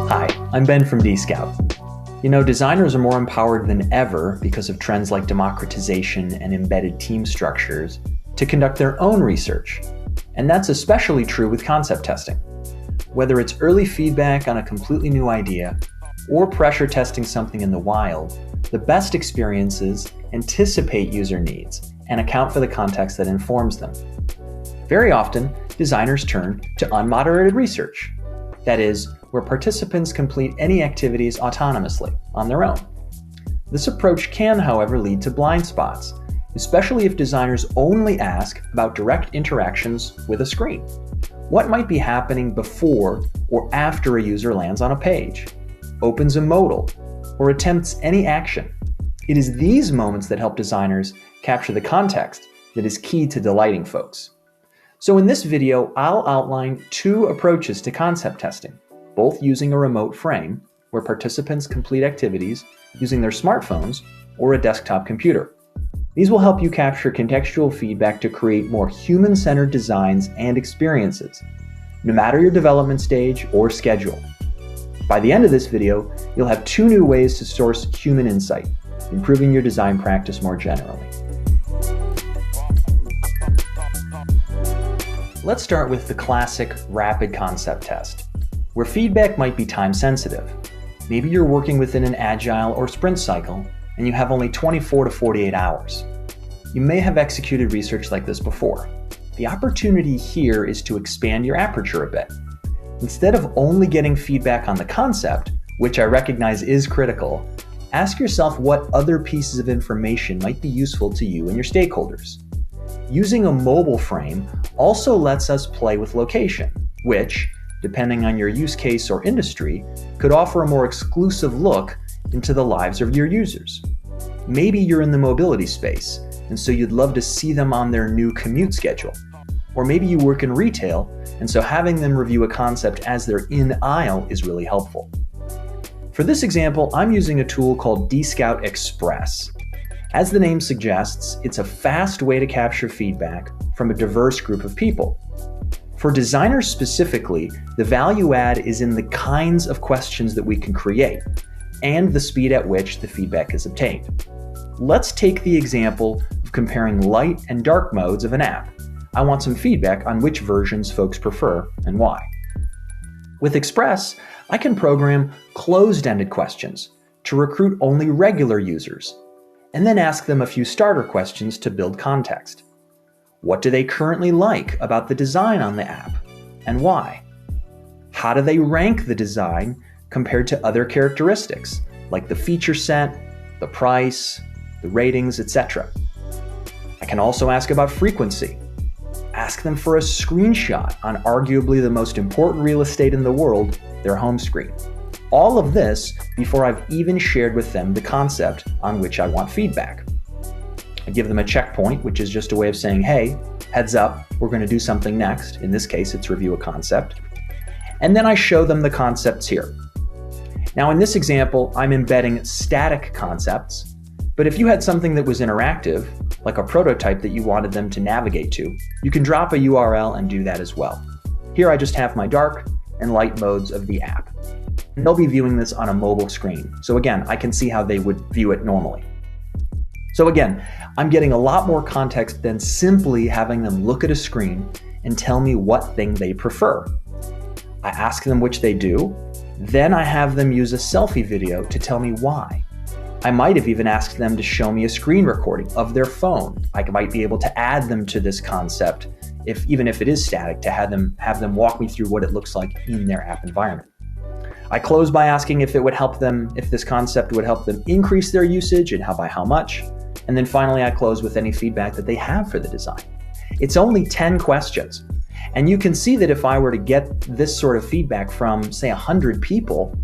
Hi, I'm Ben from DScout. You know, designers are more empowered than ever because of trends like democratization and embedded team structures to conduct their own research. And that's especially true with concept testing. Whether it's early feedback on a completely new idea or pressure testing something in the wild, the best experiences anticipate user needs and account for the context that informs them. Very often, designers turn to unmoderated research. That is, where participants complete any activities autonomously, on their own. This approach can, however, lead to blind spots, especially if designers only ask about direct interactions with a screen. What might be happening before or after a user lands on a page, opens a modal, or attempts any action? It is these moments that help designers capture the context that is key to delighting folks. So in this video, I'll outline two approaches to concept testing, both using a remote frame where participants complete activities using their smartphones or a desktop computer. These will help you capture contextual feedback to create more human-centered designs and experiences, no matter your development stage or schedule. By the end of this video, you'll have two new ways to source human insight, improving your design practice more generally. Let's start with the classic rapid concept test, where feedback might be time sensitive. Maybe you're working within an agile or sprint cycle, and you have only 24 to 48 hours. You may have executed research like this before. The opportunity here is to expand your aperture a bit. Instead of only getting feedback on the concept, which I recognize is critical, ask yourself what other pieces of information might be useful to you and your stakeholders. Using a mobile frame also lets us play with location, which, depending on your use case or industry, could offer a more exclusive look into the lives of your users. Maybe you're in the mobility space, and so you'd love to see them on their new commute schedule. Or maybe you work in retail, and so having them review a concept as they're in aisle is really helpful. For this example, I'm using a tool called DScout Express. As the name suggests, it's a fast way to capture feedback from a diverse group of people. For designers specifically, the value add is in the kinds of questions that we can create and the speed at which the feedback is obtained. Let's take the example of comparing light and dark modes of an app. I want some feedback on which versions folks prefer and why. With Express, I can program closed-ended questions to recruit only regular users, and then ask them a few starter questions to build context. What do they currently like about the design on the app, and why? How do they rank the design compared to other characteristics, like the feature set, the price, the ratings, etc.? I can also ask about frequency. Ask them for a screenshot on arguably the most important real estate in the world, their home screen. All of this before I've even shared with them the concept on which I want feedback. I give them a checkpoint, which is just a way of saying, hey, heads up, we're going to do something next. In this case, it's review a concept. And then I show them the concepts here. Now, in this example, I'm embedding static concepts, but if you had something that was interactive, like a prototype that you wanted them to navigate to, you can drop a URL and do that as well. Here I just have my dark and light modes of the app. They'll be viewing this on a mobile screen. So again, I can see how they would view it normally. So again, I'm getting a lot more context than simply having them look at a screen and tell me what thing they prefer. I ask them which they do, then I have them use a selfie video to tell me why. I might have even asked them to show me a screen recording of their phone. I might be able to add them to this concept, even if it is static, to have them walk me through what it looks like in their app environment. I close by asking if this concept would help them increase their usage and by how much. And then finally, I close with any feedback that they have for the design. It's only 10 questions. And you can see that if I were to get this sort of feedback from, say, 100 people,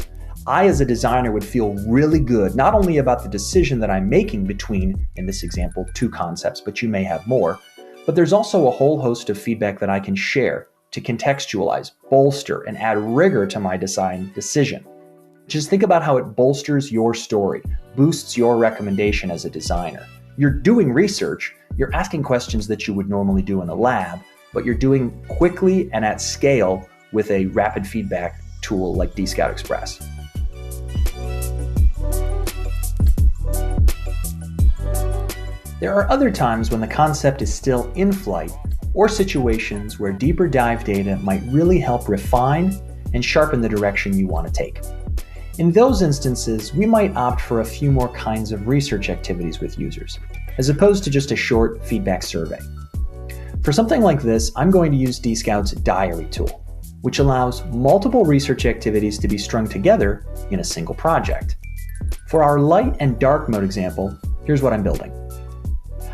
I as a designer would feel really good, not only about the decision that I'm making between, in this example, two concepts, but you may have more, but there's also a whole host of feedback that I can share to contextualize, bolster, and add rigor to my design decision. Just think about how it bolsters your story, boosts your recommendation as a designer. You're doing research, you're asking questions that you would normally do in a lab, but you're doing quickly and at scale with a rapid feedback tool like DScout Express. There are other times when the concept is still in flight, or situations where deeper dive data might really help refine and sharpen the direction you want to take. In those instances, we might opt for a few more kinds of research activities with users, as opposed to just a short feedback survey. For something like this, I'm going to use DScout's diary tool, which allows multiple research activities to be strung together in a single project. For our light and dark mode example, here's what I'm building.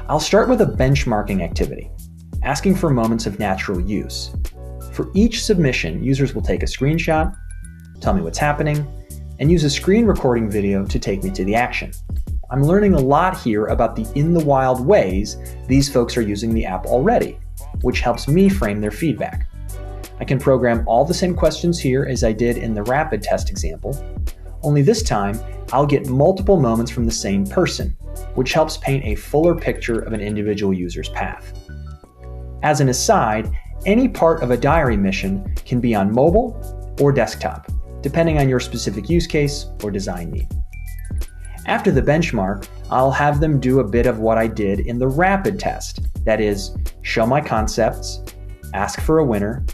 I'll start with a benchmarking activity, asking for moments of natural use. For each submission, users will take a screenshot, tell me what's happening, and use a screen recording video to take me to the action. I'm learning a lot here about the in-the-wild ways these folks are using the app already, which helps me frame their feedback. I can program all the same questions here as I did in the rapid test example, only this time I'll get multiple moments from the same person, which helps paint a fuller picture of an individual user's path. As an aside, any part of a diary mission can be on mobile or desktop, depending on your specific use case or design need. After the benchmark, I'll have them do a bit of what I did in the rapid test, that is, show my concepts, ask for a winner,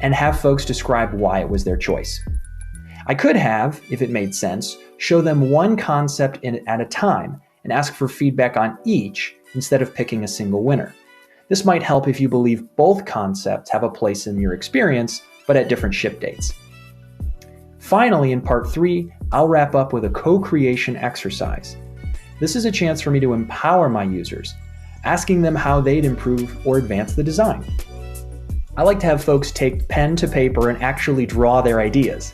and have folks describe why it was their choice. I could have, if it made sense, show them one concept at a time and ask for feedback on each instead of picking a single winner. This might help if you believe both concepts have a place in your experience, but at different ship dates. Finally, in part 3, I'll wrap up with a co-creation exercise. This is a chance for me to empower my users, asking them how they'd improve or advance the design. I like to have folks take pen to paper and actually draw their ideas,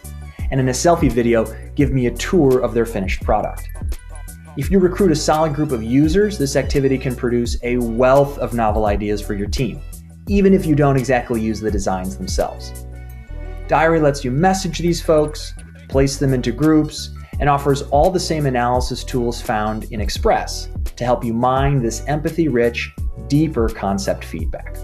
and in a selfie video, give me a tour of their finished product. If you recruit a solid group of users, this activity can produce a wealth of novel ideas for your team, even if you don't exactly use the designs themselves. Diary lets you message these folks, place them into groups, and offers all the same analysis tools found in Express to help you mine this empathy-rich, deeper concept feedback.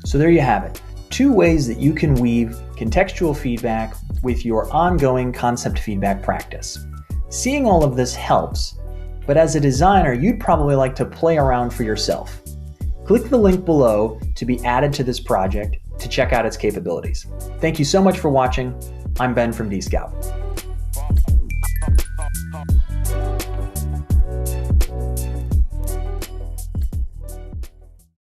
So there you have it, 2 ways that you can weave contextual feedback with your ongoing concept feedback practice. Seeing all of this helps, but as a designer, you'd probably like to play around for yourself. Click the link below to be added to this project to check out its capabilities. Thank you so much for watching. I'm Ben from DScout.